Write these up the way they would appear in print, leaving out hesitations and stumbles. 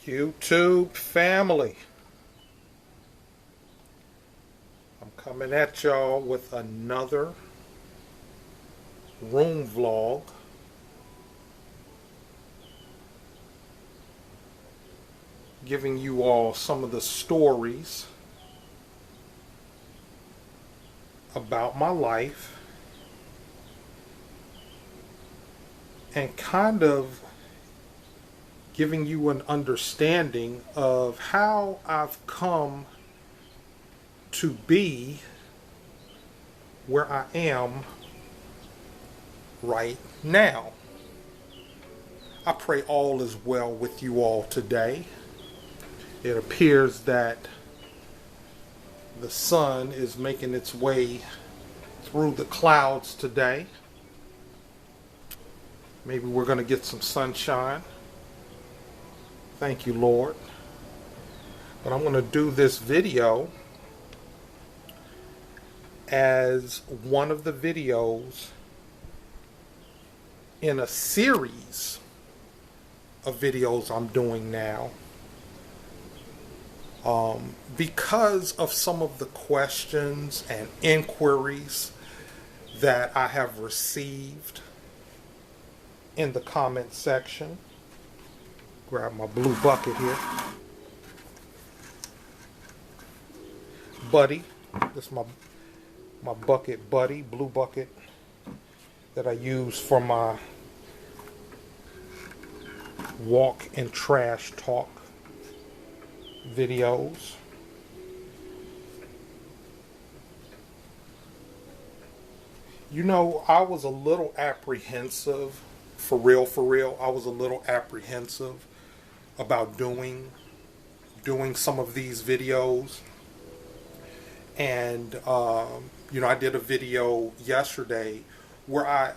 YouTube family, I'm coming at y'all with another room vlog. Giving you all some of the stories about my life and kind of giving you an understanding of how I've come to be where I am right now. I pray all is well with you all today. It appears that the sun is making its way through the clouds today. Maybe we're going to get some sunshine. Thank you, Lord. But I'm going to do this video as one of the videos in a series of videos I'm doing now. Because of some of the questions and inquiries that I have received in the comment section. Grab my blue bucket here. Buddy. This is my bucket buddy, blue bucket, that I use for my walk and trash talk videos. You know, I was a little apprehensive, for real, I was a little apprehensive about doing some of these videos. And you know, I did a video yesterday where I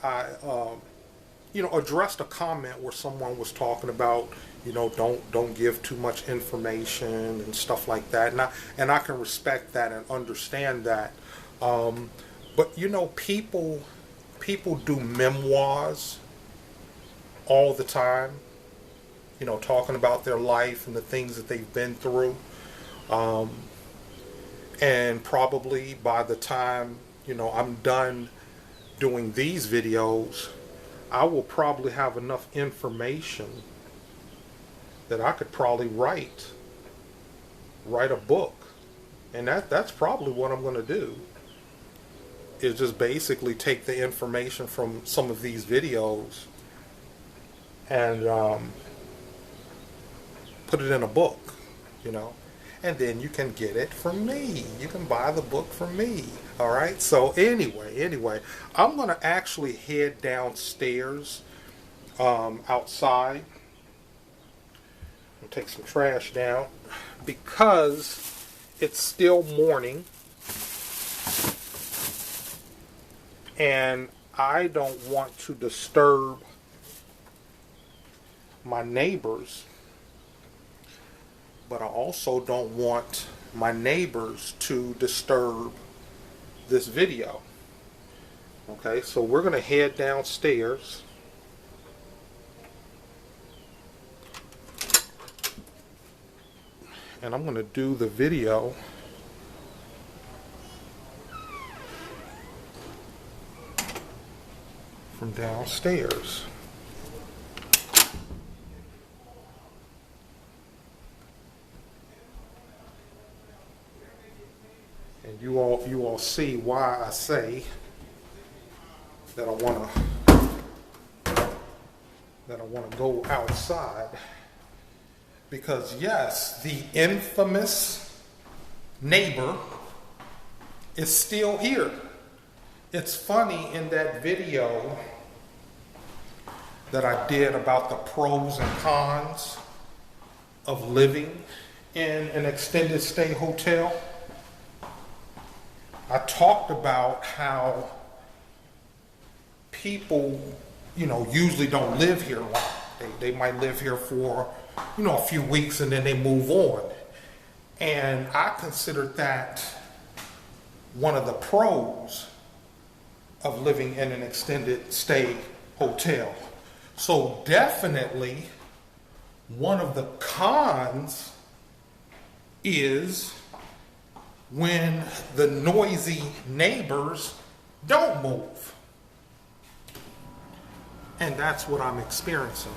addressed a comment where someone was talking about, don't give too much information and stuff like that, and I can respect that and understand that. But people do memoirs all the time, talking about their life and the things that they've been through. And probably by the time, I'm done doing these videos, I will probably have enough information that I could probably write a book. And that's probably what I'm going to do, is just basically take the information from some of these videos and put it in a book, and then you can get it from me. You can buy the book from me. All right. So anyway, I'm going to actually head downstairs outside and take some trash down because it's still morning and I don't want to disturb my neighbors. But I also don't want my neighbors to disturb this video. Okay, so we're going to head downstairs. And I'm going to do the video from downstairs. And you all see why I say that I want to go outside, because yes, the infamous neighbor is still here. It's funny, in that video that I did about the pros and cons of living in an extended stay hotel, I talked about how people, usually don't live here long. They might live here for, a few weeks and then they move on. And I considered that one of the pros of living in an extended stay hotel. So definitely One of the cons is when the noisy neighbors don't move. And that's what I'm experiencing.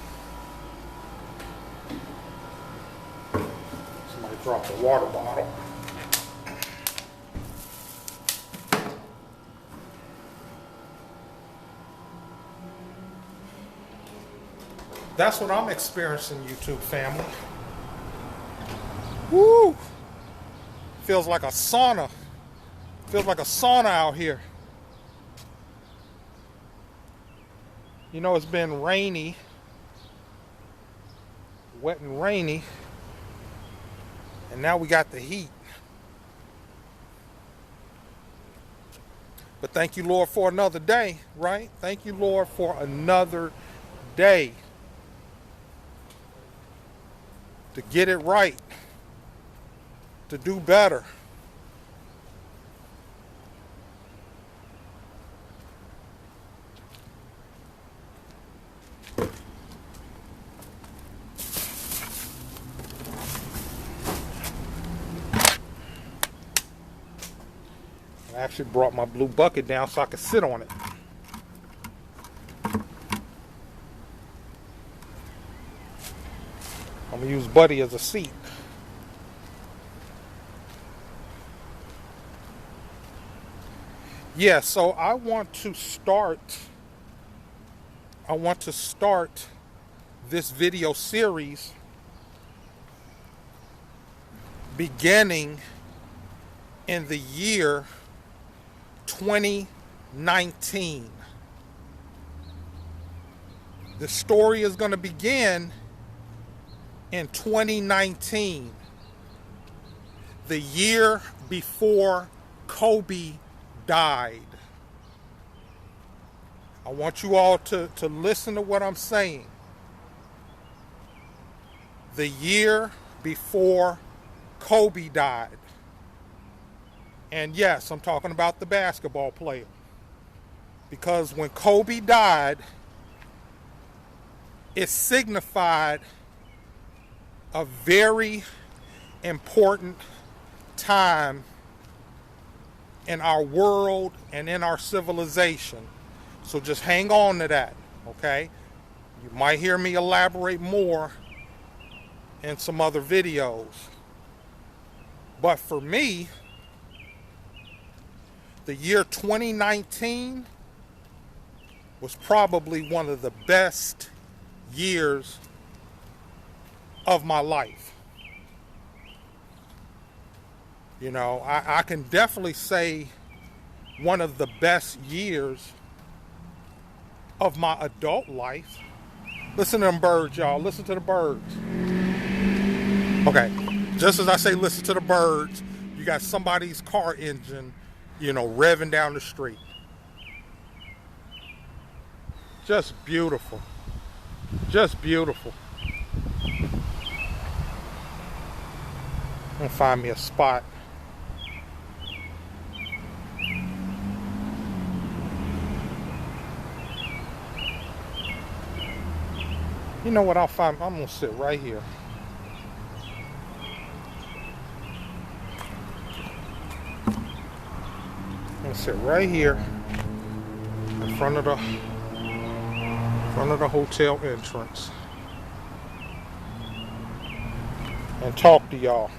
Somebody dropped a water bottle. That's what I'm experiencing, YouTube family. Woo! Feels like a sauna. Feels like a sauna out here. You know, it's been rainy, wet and rainy, and now we got the heat. But thank you, Lord, for another day, right? Thank you, Lord, for another day to get it right, to do better. I actually brought my blue bucket down so I could sit on it. I'm going to use Buddy as a seat. Yeah, so I want to start this video series beginning in the year 2019. The story is going to begin in 2019, the year before Kobe died. I want you all to listen to what I'm saying. The year before Kobe died. And yes, I'm talking about the basketball player. Because when Kobe died, it signified a very important time in our world and in our civilization. So just hang on to that, okay? You might hear me elaborate more in some other videos. But for me, the year 2019 was probably one of the best years of my life. You know, I can definitely say one of the best years of my adult life. Listen to them birds, y'all. Listen to the birds. Okay, just as I say listen to the birds, you got somebody's car engine, you know, revving down the street. Just beautiful. Just beautiful. I'm gonna find me a spot. You know what, I'm gonna sit right here. I'm gonna sit right here in front of the hotel entrance and talk to y'all.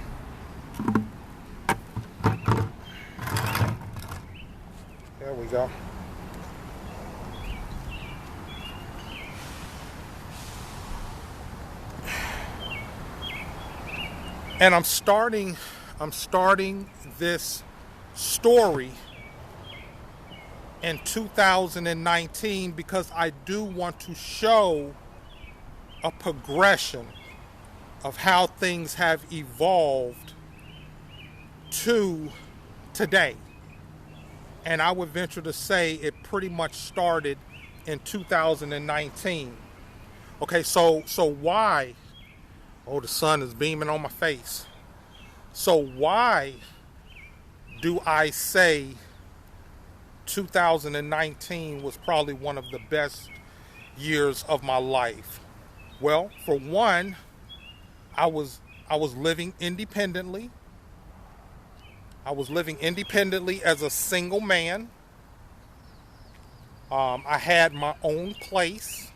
There we go. And I'm starting this story in 2019 because I do want to show a progression of how things have evolved to today. And I would venture to say it pretty much started in 2019. Okay, so why? Oh, the sun is beaming on my face. So why do I say 2019 was probably one of the best years of my life? Well, for one, I was I was living independently. I was living independently as a single man. I had my own place,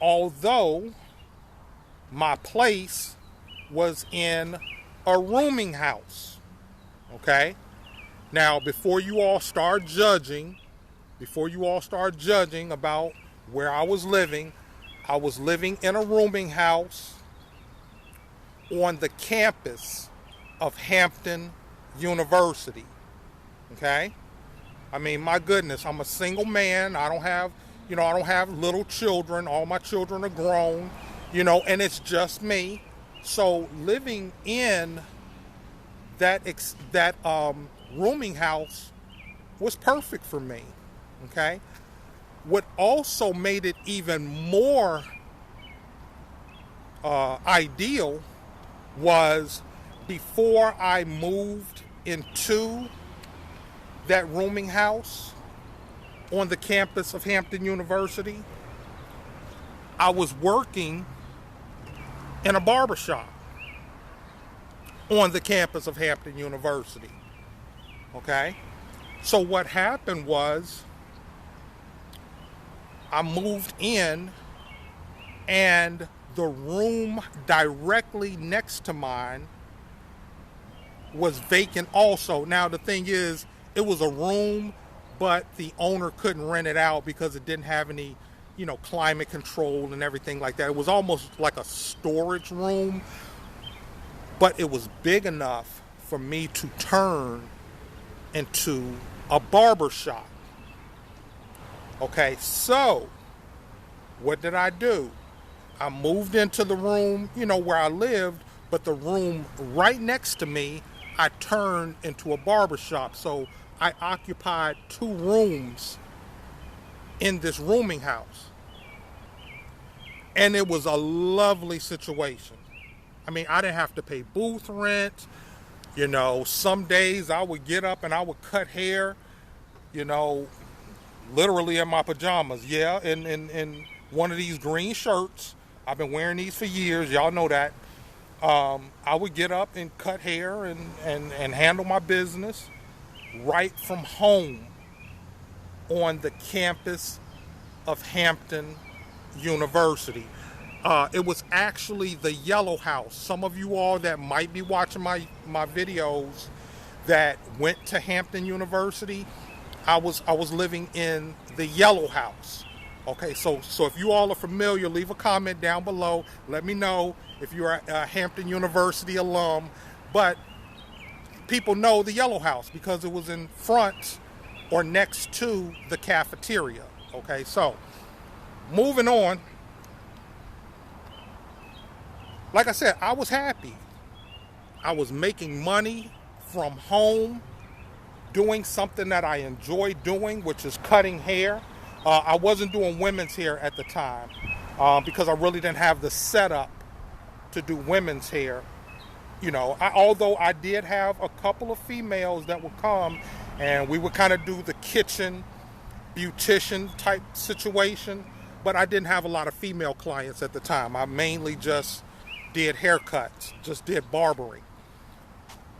although my place was in a rooming house. Okay? Now, before you all start judging about where I was living in a rooming house on the campus of Hampton University. Okay? I mean, my goodness, I'm a single man. I don't have little children. All my children are grown, and it's just me. So living in that rooming house was perfect for me. Okay? What also made it even more ideal was before I moved into that rooming house on the campus of Hampton University, I was working in a barbershop on the campus of Hampton University. Okay? So what happened was I moved in, and the room directly next to mine was vacant also. Now the thing is, it was a room, but the owner couldn't rent it out because it didn't have any, climate control and everything like that. It was almost like a storage room, but it was big enough for me to turn into a barber shop. Okay, so what did I do? I moved into the room, where I lived, but the room right next to me, I turned into a barber shop. So I occupied 2 rooms in this rooming house. And it was a lovely situation. I mean, I didn't have to pay booth rent. Some days I would get up and I would cut hair, literally in my pajamas. Yeah, in one of these green shirts. I've been wearing these for years. Y'all know that. I would get up and cut hair and handle my business right from home on the campus of Hampton University. It was actually the Yellow House. Some of you all that might be watching my videos that went to Hampton University, I was living in the Yellow House. Okay, so if you all are familiar, leave a comment down below. Let me know if you're a Hampton University alum. But people know the Yellow House because it was in front or next to the cafeteria. Okay, so moving on. Like I said, I was happy. I was making money from home, doing something that I enjoy doing, which is cutting hair. I wasn't doing women's hair at the time because I really didn't have the setup to do women's hair. Although I did have a couple of females that would come and we would kind of do the kitchen beautician type situation, but I didn't have a lot of female clients at the time. I mainly just did haircuts, just did barbering.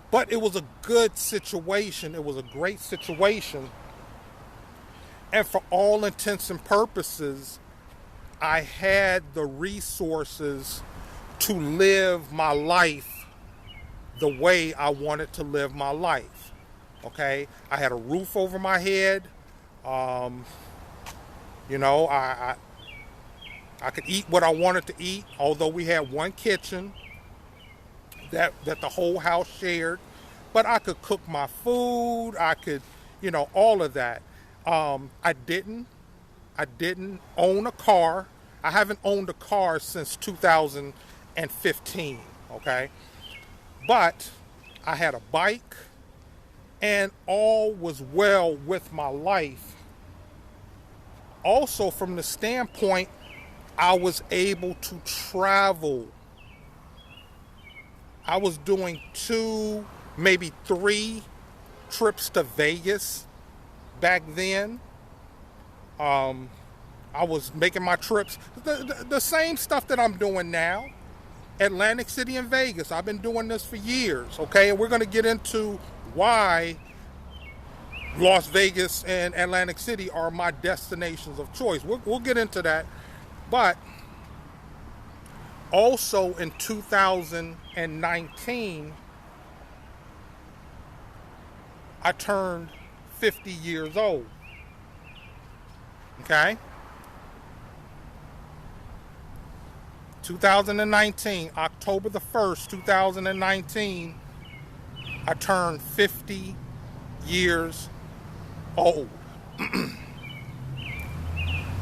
But it was a good situation. It was a great situation. And for all intents and purposes, I had the resources to live my life the way I wanted to live my life. Okay? I had a roof over my head. I could eat what I wanted to eat, although we had one kitchen that the whole house shared. But I could cook my food. I could, all of that. I didn't own a car. I haven't owned a car since 2015, okay? But I had a bike, and all was well with my life. Also, from the standpoint, I was able to travel. I was doing 2, maybe 3 trips to Vegas back then. I was making my trips, the same stuff that I'm doing now, Atlantic City and Vegas. I've been doing this for years, okay? And we're going to get into why Las Vegas and Atlantic City are my destinations of choice. We'll get into that. But also in 2019, I turned 50 years old. Okay? 2019, October the 1st, 2019, I turned 50 years old.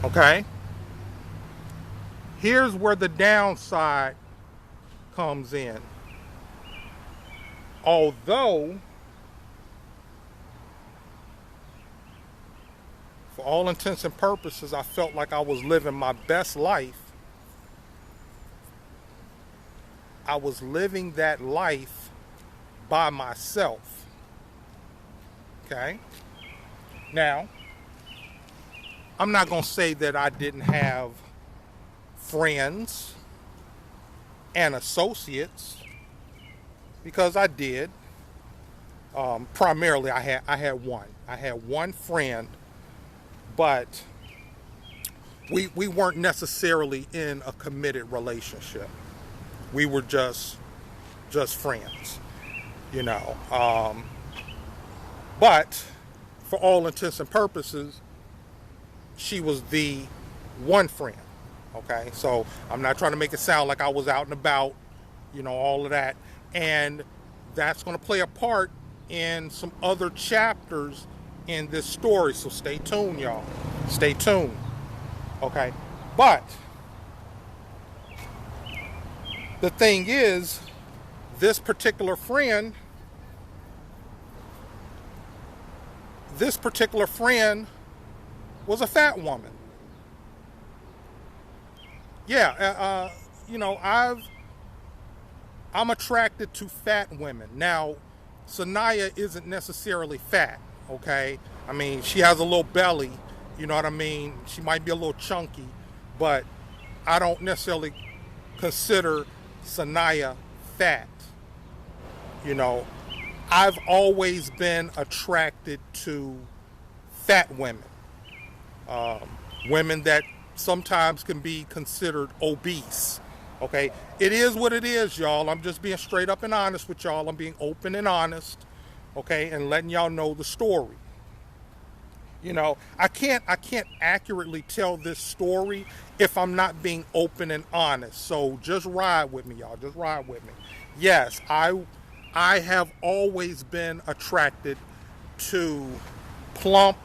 Okay? Here's where the downside comes in. Although, for all intents and purposes, I felt like I was living my best life, I was living that life by myself. Okay? Now, I'm not going to say that I didn't have friends and associates, because I did. Primarily, I had one. I had one friend, but we weren't necessarily in a committed relationship. We were just friends, you know. But for all intents and purposes, she was the one friend. Okay, so I'm not trying to make it sound like I was out and about, you know, all of that. And that's going to play a part in some other chapters in this story. So stay tuned, y'all. Stay tuned. Okay, but the thing is, this particular friend was a fat woman. Yeah, you know, I'm attracted to fat women. Now, Sanaya isn't necessarily fat, okay? I mean, she has a little belly, you know what I mean? She might be a little chunky, but I don't necessarily consider Sanaya fat. You know, I've always been attracted to fat women. Women that sometimes can be considered obese. Okay, it is what it is, y'all. I'm just being straight up and honest with y'all. I'm being open and honest, okay, and letting y'all know the story. You know, I can't accurately tell this story if I'm not being open and honest. So just ride with me, y'all. Just ride with me. Yes, I have always been attracted to plump,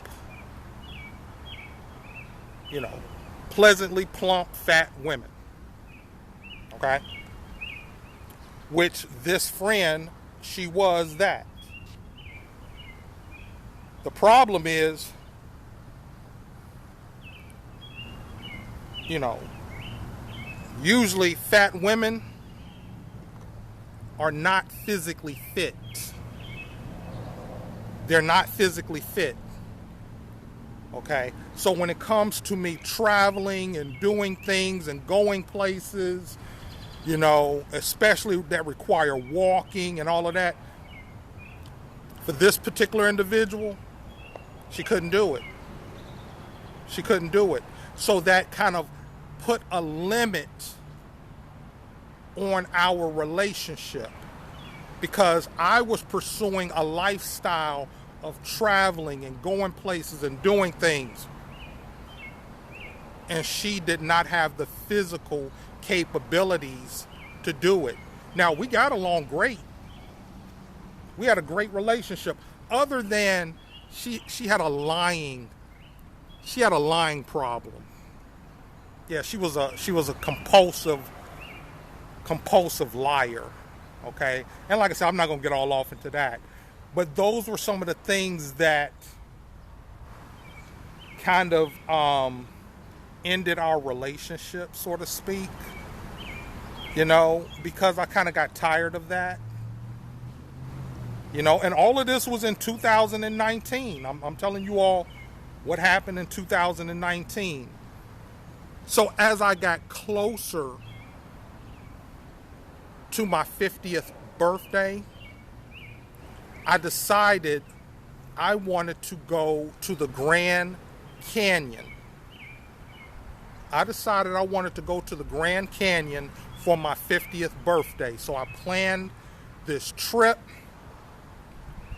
you know, pleasantly plump fat women. Okay? Which this friend, she was that. The problem is, you know, usually fat women are not physically fit. They're not physically fit. Okay? So when it comes to me traveling and doing things and going places, you know, especially that require walking and all of that, for this particular individual, she couldn't do it. She couldn't do it. So that kind of put a limit on our relationship, because I was pursuing a lifestyle of traveling and going places and doing things, and she did not have the physical capabilities to do it. Now, we got along great. We had a great relationship, other than she had a lying problem. Yeah, she was a compulsive liar. Okay? And like I said, I'm not going to get all off into that. But those were some of the things that kind of ended our relationship, so to speak. You know, because I kind of got tired of that. You know, and all of this was in 2019. I'm telling you all what happened in 2019. So as I got closer to my 50th birthday, I decided I wanted to go to the Grand Canyon. I decided I wanted to go to the Grand Canyon for my 50th birthday. So I planned this trip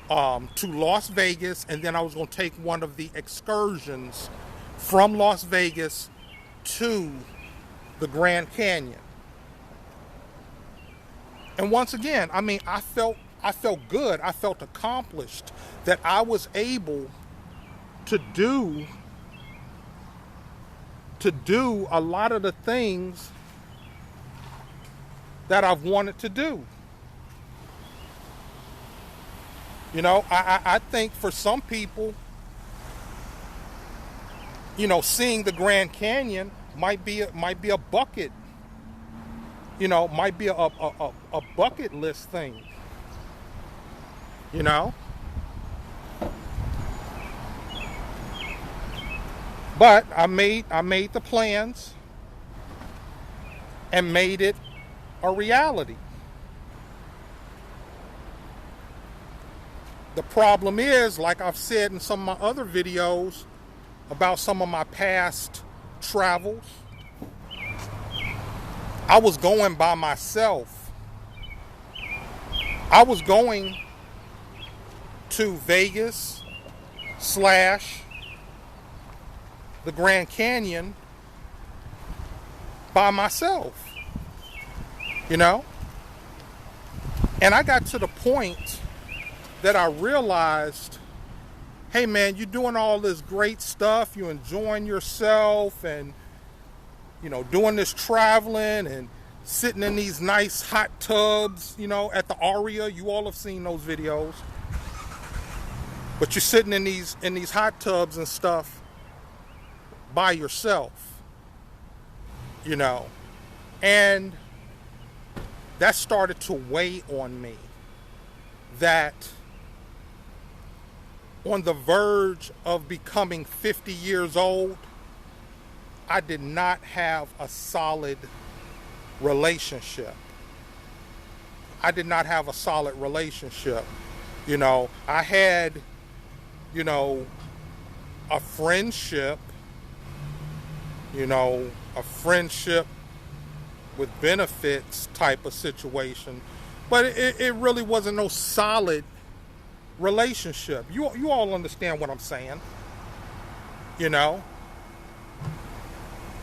to Las Vegas, and then I was going to take one of the excursions from Las Vegas to the Grand Canyon. And once again, I mean, I felt good. I felt accomplished that I was able to do a lot of the things that I've wanted to do. You know, I think for some people, you know, seeing the Grand Canyon might be a bucket, you know, might be a bucket list thing. You know? But I made the plans and made it a reality. The problem is, like I've said in some of my other videos about some of my past travels, I was going by myself. I was going to Vegas / the Grand Canyon by myself, you know? And I got to the point that I realized, hey man, you're doing all this great stuff, you're enjoying yourself and, you know, doing this traveling and sitting in these nice hot tubs, you know, at the Aria. You all have seen those videos. But you're sitting in these hot tubs and stuff by yourself, you know. And that started to weigh on me. That on the verge of becoming 50 years old, I did not have a solid relationship. I did not have a solid relationship. You know, I had, you know, a friendship, you know, a friendship with benefits type of situation, but it really wasn't no solid relationship. You all understand what I'm saying, you know?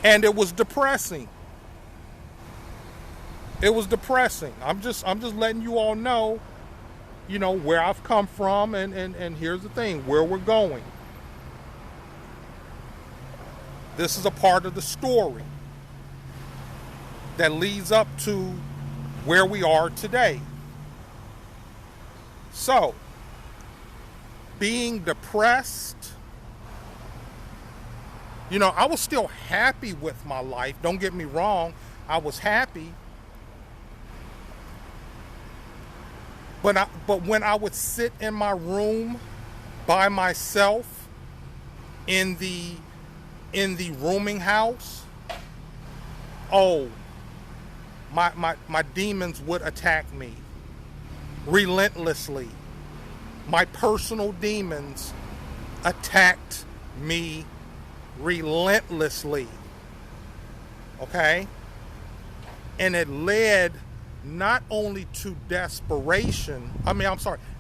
And it was depressing. It was depressing. I'm just letting you all know, you know, where I've come from, and here's the thing, where we're going. This is a part of the story that leads up to where we are today. So, being depressed, you know, I was still happy with my life. Don't get me wrong, I was happy. But when I would sit in my room by myself in the rooming house, oh, my demons would attack me relentlessly. My personal demons attacked me relentlessly. Okay? And it led not only to desperation,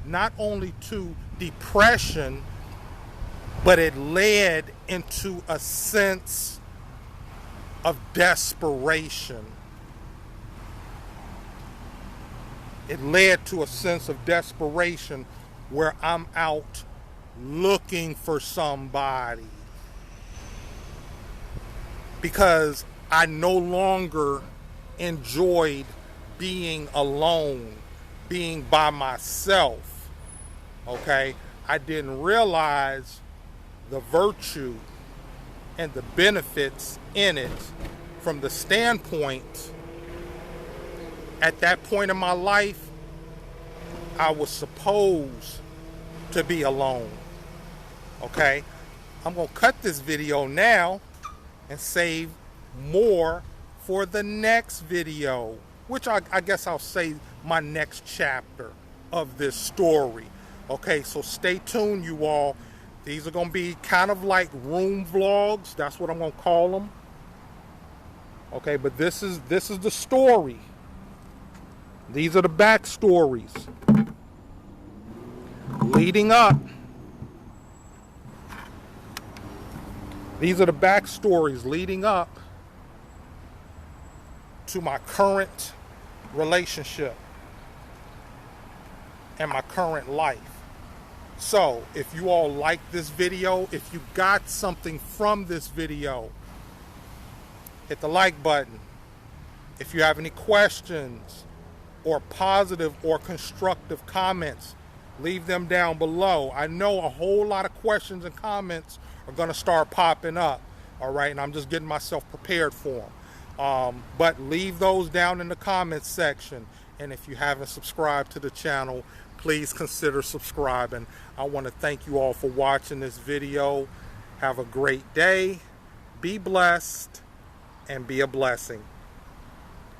not only to depression, but it led into a sense of desperation. It led to a sense of desperation where I'm out looking for somebody. Because I no longer enjoyed being alone, being by myself. Okay? I didn't realize the virtue and the benefits in it from the standpoint, at that point in my life, I was supposed to be alone. Okay? I'm going to cut this video now and save more for the next video. which I guess I'll say my next chapter of this story. Okay, so stay tuned, you all. These are going to be kind of like room vlogs. That's what I'm going to call them. Okay, but this is the story. These are the backstories leading up. These are the backstories leading up to my current relationship and my current life. So, if you all like this video, if you got something from this video, hit the like button. If you have any questions or positive or constructive comments, leave them down below. I know a whole lot of questions and comments are going to start popping up, all right? And I'm just getting myself prepared for them. But leave those down in the comments section. And if you haven't subscribed to the channel, please consider subscribing. I want to thank you all for watching this video. Have a great day. Be blessed and be a blessing.